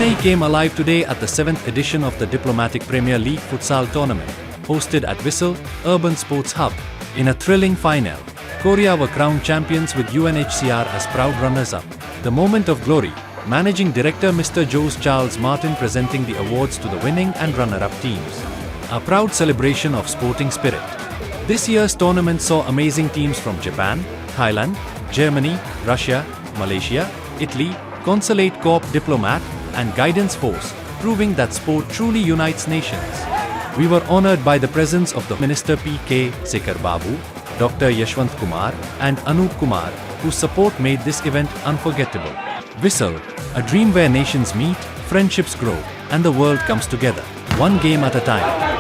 Chennai came alive today at the 7th edition of the Diplomatic Premier League Futsal Tournament, hosted at Futsal, Urban Sports Hub. In a thrilling final, Korea were crowned champions with UNHCR as proud runners-up. The moment of glory, Managing Director Mr. Jose Charles Martin presenting the awards to the winning and runner-up teams. A proud celebration of sporting spirit. This year's tournament saw amazing teams from Japan, Thailand, Germany, Russia, Malaysia, Italy, Consulate Corps Diplomat, and Guidance Force, proving that sport truly unites nations. We were honored by the presence of the Minister P. Sekar Babu, Dr. Yashwanth Kumar, and Anup Kumar, whose support made this event unforgettable. Futsal, a dream where nations meet, friendships grow, and the world comes together, one game at a time.